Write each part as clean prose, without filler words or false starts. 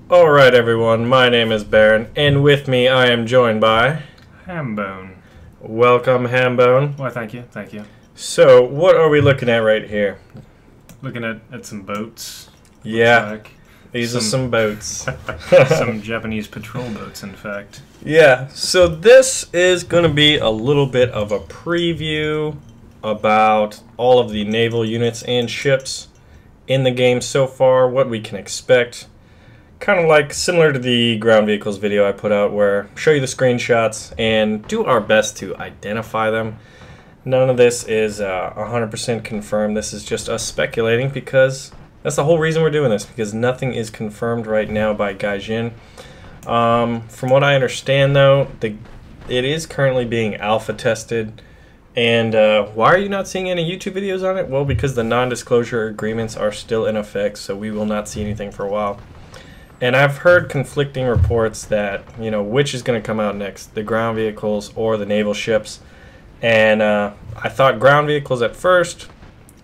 Alright everyone, my name is Baron, and with me I am joined by... Hambone. Welcome, Hambone. Well, thank you, thank you. So, what are we looking at right here? Looking at some boats. Yeah, like. these are some boats. Some Japanese patrol boats, in fact. Yeah, so this is going to be a little bit of a preview about all of the naval units and ships in the game so far, what we can expect. Kind of like similar to the ground vehicles video I put out where I show you the screenshots and do our best to identify them. None of this is 100% confirmed. This is just us speculating because that's the whole reason we're doing this, because nothing is confirmed right now by Gaijin. From what I understand though, it is currently being alpha tested. And why are you not seeing any YouTube videos on it? Well, because the non-disclosure agreements are still in effect, so we will not see anything for a while. And I've heard conflicting reports that, you know, which is going to come out next, the ground vehicles or the naval ships. And I thought ground vehicles at first,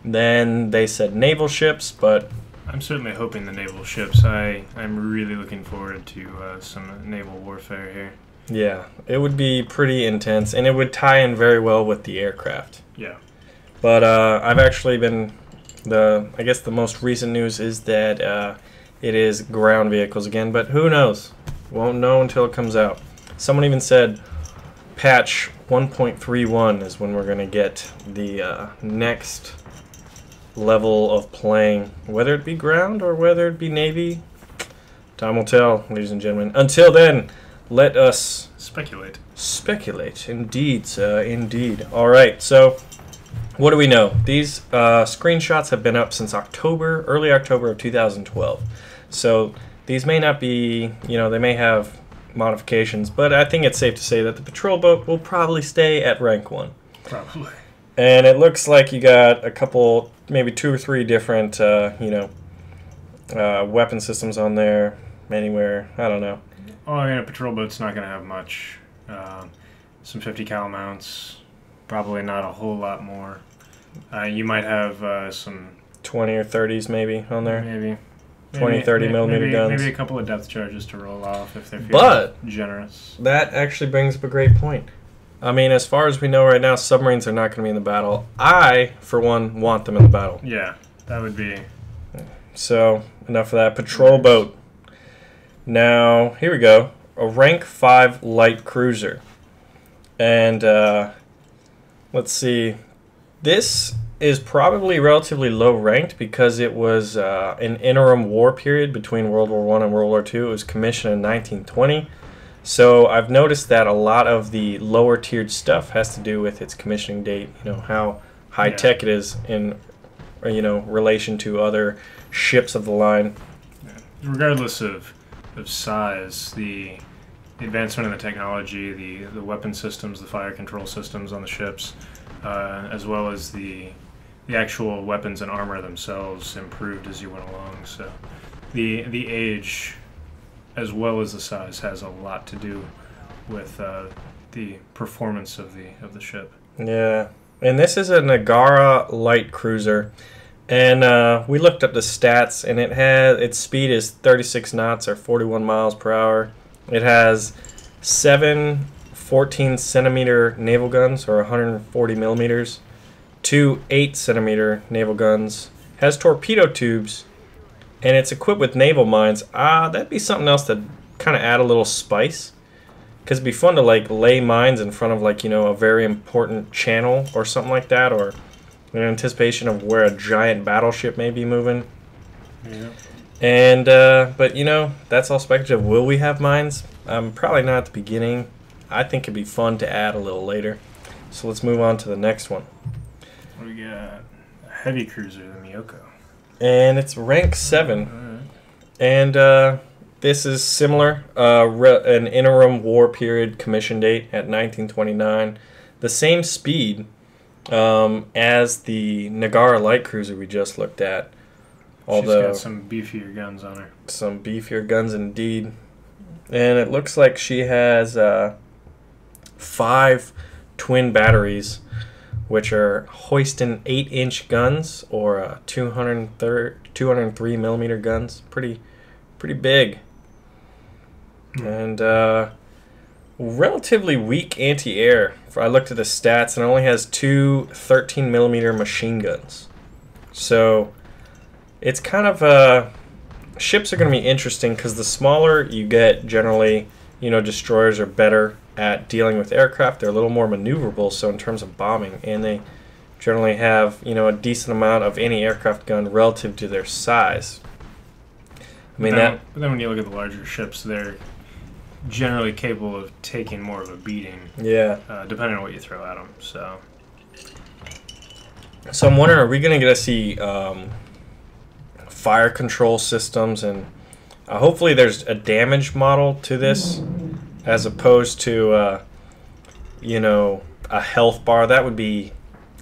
then they said naval ships, but... I'm certainly hoping the naval ships. I'm really looking forward to some naval warfare here. Yeah, it would be pretty intense, and it would tie in very well with the aircraft. Yeah. But I've actually been... I guess the most recent news is that... it is ground vehicles again, but who knows? Won't know until it comes out. Someone even said patch 1.31 is when we're going to get the next level of playing. Whether it be ground or whether it be Navy, time will tell, ladies and gentlemen. Until then, let us speculate. Speculate, indeed, indeed. Alright, so what do we know? These screenshots have been up since early October of 2012. So these may not be, you know, they may have modifications, but I think it's safe to say that the patrol boat will probably stay at rank 1. Probably. And it looks like you got a couple, maybe 2 or 3 different, weapon systems on there, anywhere, I don't know. Oh, I mean, a patrol boat's not going to have much. Some 50 cal mounts, probably not a whole lot more. You might have some 20 or 30s maybe on there. Maybe 20, 30 millimeter guns. Maybe a couple of depth charges to roll off if they're feeling generous. That actually brings up a great point. I mean, as far as we know right now, submarines are not going to be in the battle. I, for one, want them in the battle. Yeah, that would be... So, enough of that. Patrol boat. Now, here we go. A rank 5 light cruiser. And, let's see. This is probably relatively low ranked because it was an interim war period between World War I and World War II. It was commissioned in 1920. So I've noticed that a lot of the lower tiered stuff has to do with its commissioning date, you know, how high tech it is in, relation to other ships of the line. Yeah. Regardless of size, the advancement in the technology, the weapon systems, the fire control systems on the ships, as well as the actual weapons and armor themselves improved as you went along. So the age as well as the size has a lot to do with the performance of the ship. Yeah, and this is a Nagara light cruiser, and we looked up the stats, and its speed is 36 knots or 41 miles per hour. It has 7 14-centimeter naval guns or 140 millimeters, 2 8-centimeter naval guns, has torpedo tubes, and it's equipped with naval mines. That'd be something else to kind of add a little spice, because it'd be fun to like lay mines in front of a very important channel or something like that, or in anticipation of where a giant battleship may be moving. Yeah. And but that's all speculative. Will we have mines? Probably not at the beginning. I think it'd be fun to add a little later. So let's move on to the next one. We got a heavy cruiser, the Miyoko. And it's rank 7. And this is similar. An interim war period commission date at 1929. The same speed as the Nagara light cruiser we just looked at. Although she's got some beefier guns on her. Some beefier guns indeed. And it looks like she has 5 twin batteries, which are Houston 8-inch guns or 203 millimeter guns. Pretty big. And relatively weak anti-air. I looked at the stats, and it only has 2 13mm machine guns. So it's kind of ships are going to be interesting because the smaller you get, generally, you know, destroyers are better at dealing with aircraft. They're a little more maneuverable, so in terms of bombing, and they generally have, you know, a decent amount of anti-aircraft gun relative to their size. I mean, but then when you look at the larger ships, they're generally capable of taking more of a beating. Yeah. Depending on what you throw at them. So I'm wondering, are we going to get to see fire control systems, and hopefully there's a damage model to this as opposed to you know, a health bar. That would be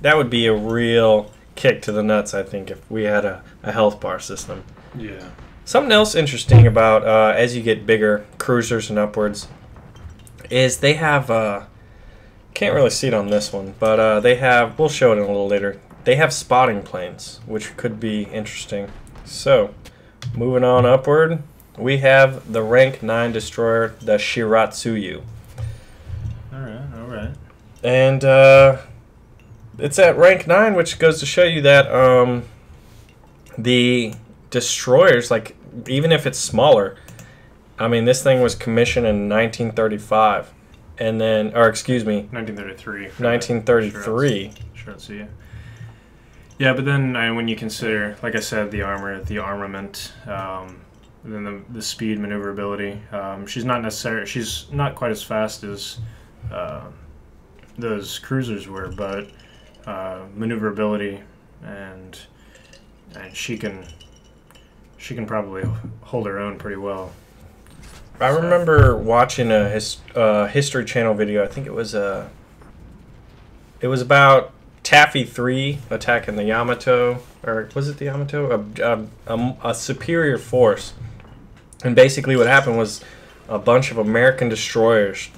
a real kick to the nuts, I think, if we had a health bar system. yeah. Something else interesting about as you get bigger, cruisers and upwards, is they have can't really see it on this one, but they have, we'll show it in a little later, they have spotting planes, which could be interesting. So moving on upward, we have the rank 9 destroyer, the Shiratsuyu. Alright. And it's at rank 9, which goes to show you that the destroyers, like, even if it's smaller, I mean, this thing was commissioned in 1935, and then, or excuse me, 1933. 1933. Shiratsuyu. Yeah, but then when you consider, like I said, the armor, the armament, then the speed, maneuverability, she's not quite as fast as those cruisers were, but maneuverability, and she can probably hold her own pretty well. I remember watching a History Channel video. I think it was about Taffy 3 attacking the Yamato, or was it the Yamato? A superior force. And basically what happened was a bunch of American destroyers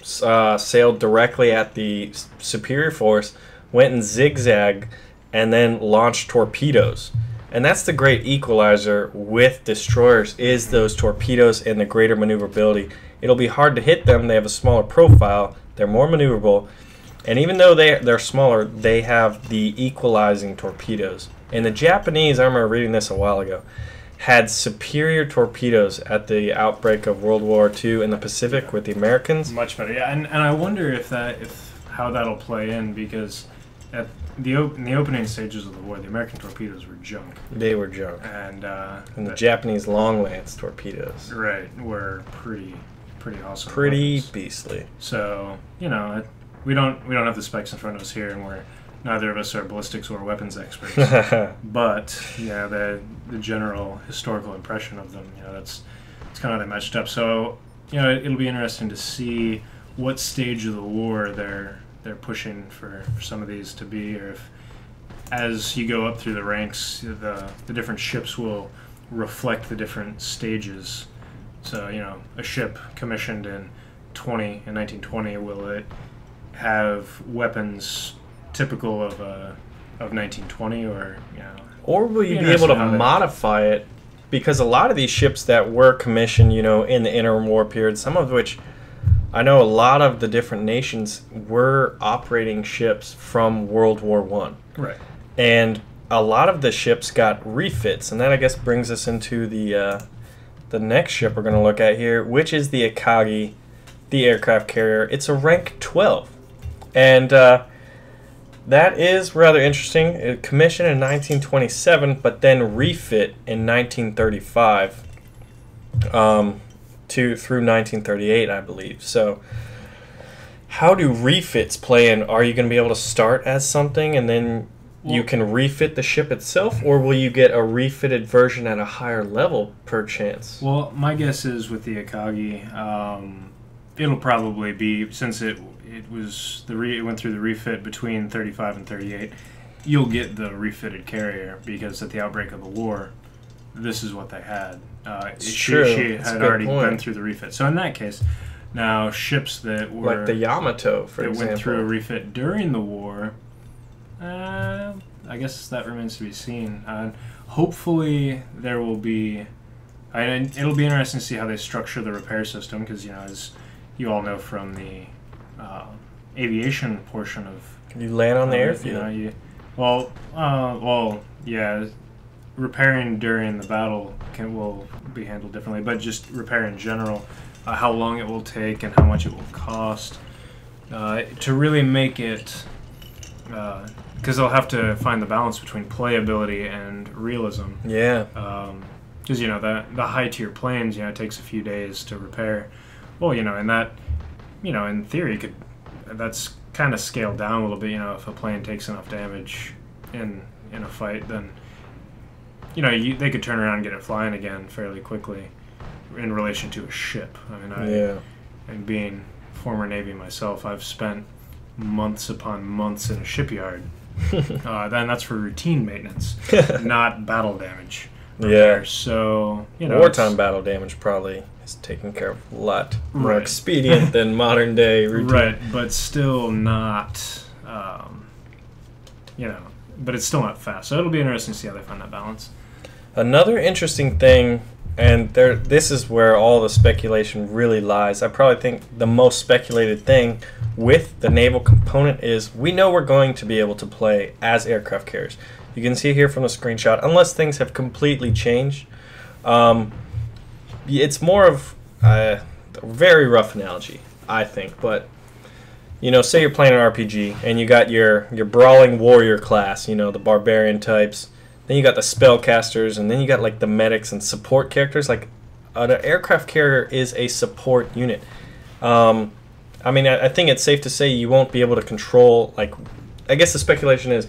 sailed directly at the superior force, went in zigzag, and then launched torpedoes. And that's the great equalizer with destroyers, is those torpedoes and the greater maneuverability. It'll be hard to hit them. They have a smaller profile. They're more maneuverable. And even though they're smaller, they have the equalizing torpedoes. And the Japanese, I remember reading this a while ago, had superior torpedoes at the outbreak of World War II in the Pacific with the Americans. Much better, yeah. And I wonder if how that'll play in, because in the opening stages of the war, the American torpedoes were junk. They were junk. And the Japanese long lance torpedoes, right, were pretty awesome. Pretty weapons. Beastly. So, you know, we don't have the specs in front of us here, and neither of us are ballistics or weapons experts. But yeah, the general historical impression of them, you know, it's kind of how they matched up. So, you know, it'll be interesting to see what stage of the war they're pushing for some of these to be, or if, as you go up through the ranks, the different ships will reflect the different stages. So, you know, a ship commissioned in 1920, will it have weapons typical of 1920, or, you know, or will you be able to modify it? Because a lot of these ships that were commissioned, you know, in the interwar period, some of which I know a lot of the different nations were operating ships from World War I. Right. And a lot of the ships got refits, and that, I guess, brings us into the next ship we're going to look at here, which is the Akagi, the aircraft carrier. It's a rank 12. And that is rather interesting. It commissioned in 1927, but then refit in 1935 through 1938, I believe. So how do refits play in? Are you going to be able to start as something and then you can refit the ship itself, or will you get a refitted version at a higher level per chance? Well, my guess is with the Akagi, it'll probably be, since it went through the refit between 35 and 38, you'll get the refitted carrier, because at the outbreak of the war, this is what they had. She had already been through the refit. So in that case, now ships that were like the Yamato, for example, went through a refit during the war, I guess that remains to be seen. Hopefully there will be And it'll be interesting to see how they structure the repair system, because, you know, as you all know from the aviation portion of... You land on the You airfield. know, well, yeah, repairing during the battle will be handled differently, but just repair in general, how long it will take and how much it will cost, to really make it... because they'll have to find the balance between playability and realism. Yeah. Because, you know, the high-tier planes, you know, it takes a few days to repair. Well, you know, and that, you know, in theory, that's kind of scaled down a little bit. You know, if a plane takes enough damage in a fight, then, you know, they could turn around and get it flying again fairly quickly in relation to a ship. I mean, and being former Navy myself, I've spent months upon months in a shipyard. Then that's for routine maintenance, not battle damage. Yeah. So, you know, wartime battle damage probably is taken care of a lot more expedient than modern day routine. Right, but still not, you know, but it's still not fast. So it'll be interesting to see how they find that balance. Another interesting thing, and this is where all the speculation really lies. I probably think the most speculated thing with the naval component is we know we're going to be able to play as aircraft carriers. You can see here from the screenshot, unless things have completely changed, it's more of a very rough analogy, I think. But, you know, say you're playing an RPG and you got your brawling warrior class, you know, the barbarian types. Then you got the spellcasters, and then you got like the medics and support characters. Like an aircraft carrier is a support unit. I mean, I think it's safe to say you won't be able to control, like, I guess the speculation is,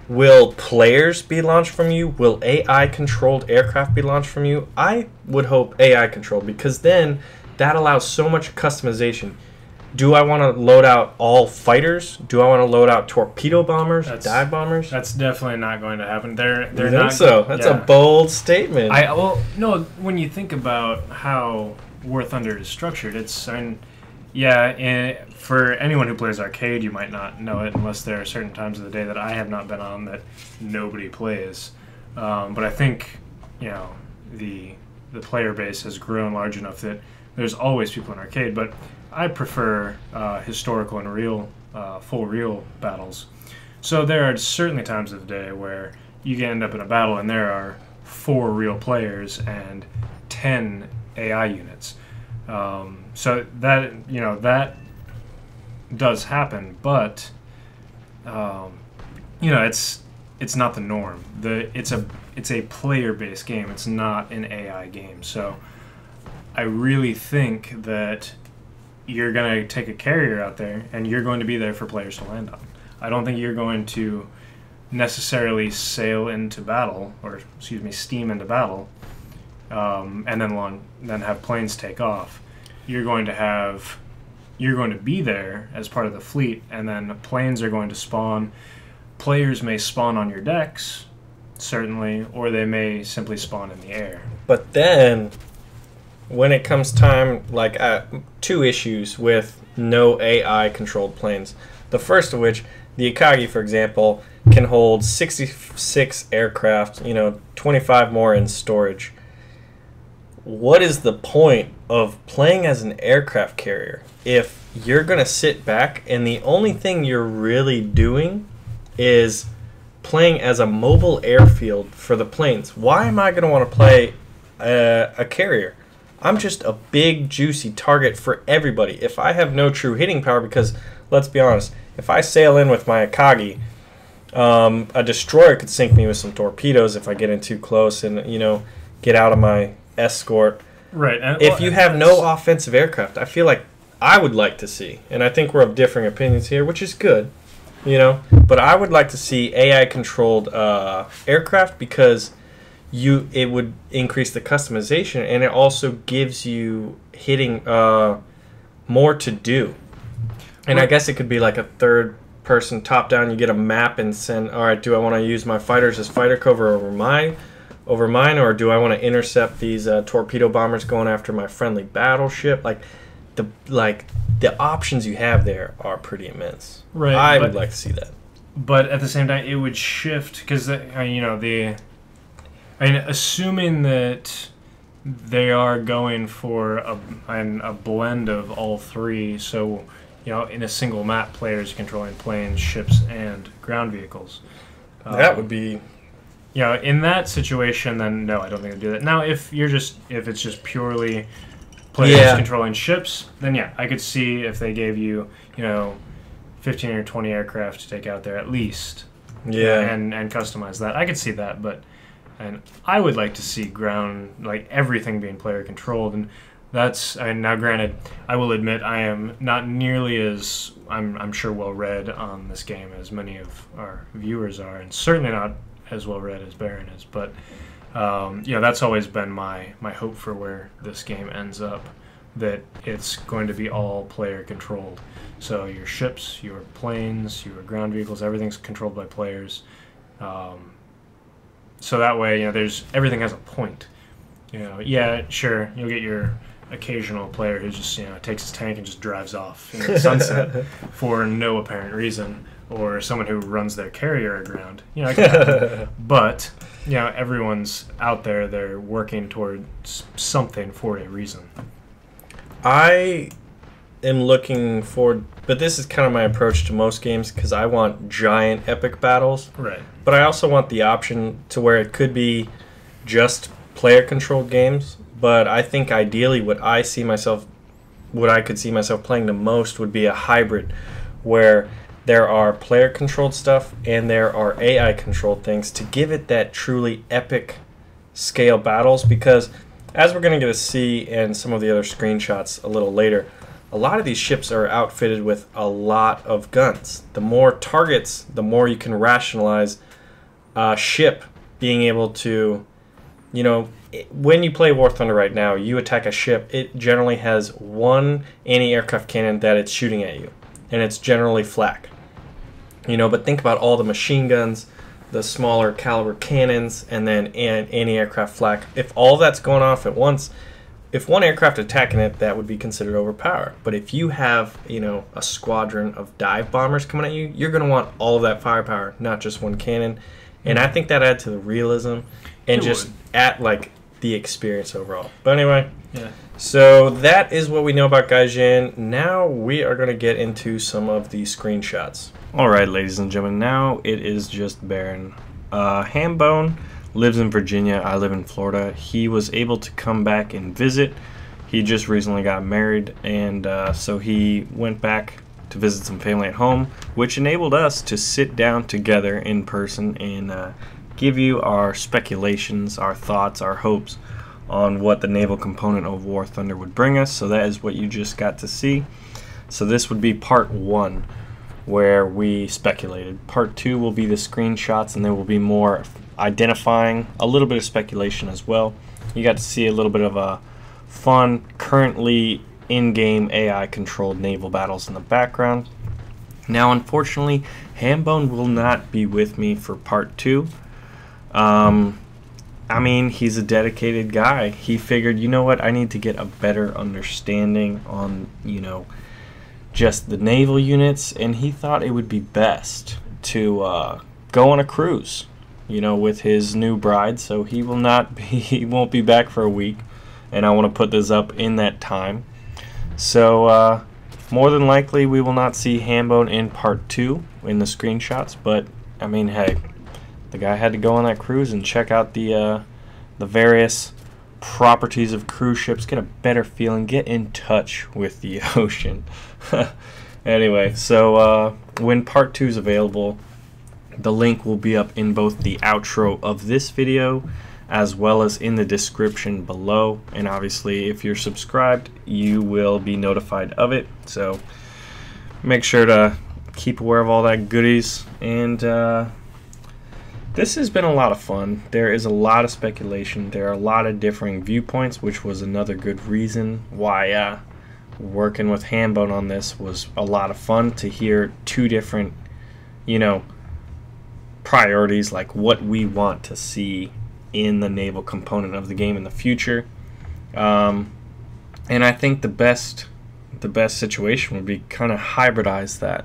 will players be launched from you? Will AI-controlled aircraft be launched from you? I would hope AI-controlled, because then that allows so much customization. Do I want to load out all fighters? Do I want to load out torpedo bombers, dive bombers? That's definitely not going to happen. They're you not. Think so? That's a bold statement. Well, no. When you think about how War Thunder is structured, it's, I mean, yeah. And for anyone who plays arcade, you might not know it unless there are certain times of the day that I have not been on that nobody plays. But I think, you know, the player base has grown large enough that there's always people in arcade, but I prefer historical and real, full real battles. So there are certainly times of the day where you can end up in a battle and there are 4 real players and 10 AI units. So that, you know, that does happen, but you know, it's not the norm. It's a player-based game. It's not an AI game. So I really think that you're going to take a carrier out there and you're going to be there for players to land on. I don't think you're going to necessarily sail into battle, or excuse me, steam into battle, and then have planes take off. You're going to be there as part of the fleet, and then planes are going to spawn. Players may spawn on your decks, certainly, or they may simply spawn in the air. But then, when it comes time, like 2 issues with no AI-controlled planes. The first of which, the Akagi, for example, can hold 66 aircraft, you know, 25 more in storage. What is the point of playing as an aircraft carrier if you're going to sit back and the only thing you're really doing is playing as a mobile airfield for the planes? Why am I going to want to play a carrier? I'm just a big, juicy target for everybody. If I have no true hitting power, because, let's be honest, if I sail in with my Akagi, a destroyer could sink me with some torpedoes if I get in too close and, you know, get out of my escort. Right. And, if you have no offensive aircraft, I feel like I would like to see, and I think we're of differing opinions here, which is good, you know, but I would like to see AI-controlled aircraft, because it would increase the customization, and it also gives you hitting more to do. And I guess it could be like a third-person top-down. You get a map and send, all right, do I want to use my fighters as fighter cover over mine, or do I want to intercept these torpedo bombers going after my friendly battleship? Like the options you have there are pretty immense. Right. I would like to see that. But at the same time, it would shift, because you know, assuming that they are going for a blend of all three. So, in a single map, players controlling planes, ships, and ground vehicles. That would be... in that situation, then no, I don't think I'd do that. Now, if it's just purely players controlling ships, then yeah, I could see if they gave you, 15 or 20 aircraft to take out there at least. Yeah. And customize that. I could see that, and I would like to see ground, like everything being player controlled, and that's, now granted, I will admit I am not nearly as, I'm sure, well read on this game as many of our viewers are, and certainly not as well read as Baron is, but that's always been my hope for where this game ends up, that it's going to be all player controlled. So your ships, your planes, your ground vehicles, everything's controlled by players. So that way, everything has a point. Yeah, sure, you'll get your occasional player who just takes his tank and just drives off in the sunset for no apparent reason, or someone who runs their carrier aground. It can happen. But everyone's out there, they're working towards something for a reason. I am looking forward, but this is kind of my approach to most games, because I want giant epic battles. Right. But I also want the option to where it could be just player controlled games. But I think ideally what I could see myself playing the most would be a hybrid, where there are player controlled stuff and there are AI controlled things, to give it that truly epic scale battles. Because as we're going to get to see in some of the other screenshots a little later, a lot of these ships are outfitted with a lot of guns. The more targets, the more you can rationalize a ship being able to, when you play War Thunder right now, you attack a ship, it generally has one anti-aircraft cannon that it's shooting at you, and it's generally flak. But think about all the machine guns, the smaller caliber cannons, and then anti-aircraft flak. If all that's going off at once, if one aircraft attacking it, that would be considered overpowered. But if you have, a squadron of dive bombers coming at you, you're going to want all of that firepower, not just one cannon. And I think that adds to the realism and at the experience overall. But anyway, so that is what we know about Gaijin. Now we are going to get into some of the screenshots. Alright, ladies and gentlemen, now it is just Baron. Hambone lives in Virginia. I live in Florida. He was able to come back and visit. He just recently got married, and so he went back to visit some family at home, which enabled us to sit down together in person and give you our speculations, our thoughts, our hopes on what the naval component of War Thunder would bring us. So that is what you just got to see. So this would be part 1, where we speculated. Part 2 will be the screenshots, and there will be more identifying, a little bit of speculation as well. You got to see a little bit of a fun, currently in-game AI-controlled naval battles in the background. Now, unfortunately, Hambone will not be with me for part 2. I mean, he's a dedicated guy. He figured, you know what, I need to get a better understanding on, just the naval units, and he thought it would be best to go on a cruise, with his new bride. So he won't be back for a week, and I want to put this up in that time. So more than likely we will not see Hambone in part 2 in the screenshots, but I mean, hey, the guy had to go on that cruise and check out the various properties of cruise ships, get a better feeling, get in touch with the ocean. Anyway, so when part 2 is available, the link will be up in both the outro of this video as well as in the description below, and obviously if you're subscribed you will be notified of it, so make sure to keep aware of all that goodies. And this has been a lot of fun. There is a lot of speculation, there are a lot of differing viewpoints, which was another good reason why working with Hambone on this was a lot of fun, to hear 2 different priorities, like what we want to see in the naval component of the game in the future. And I think the best situation would be kind of hybridize that,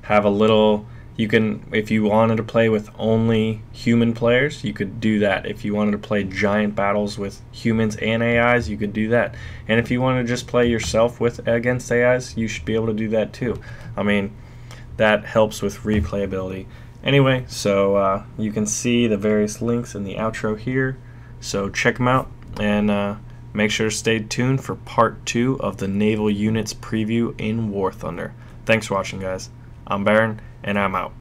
have a little You can, if you wanted to play with only human players, you could do that. If you wanted to play giant battles with humans and AIs, you could do that. And if you want to just play yourself with against AIs, you should be able to do that too. I mean, that helps with replayability. Anyway, so you can see the various links in the outro here. So check them out, and make sure to stay tuned for part 2 of the Naval Units preview in War Thunder. Thanks for watching, guys. I'm Baron, and I'm out.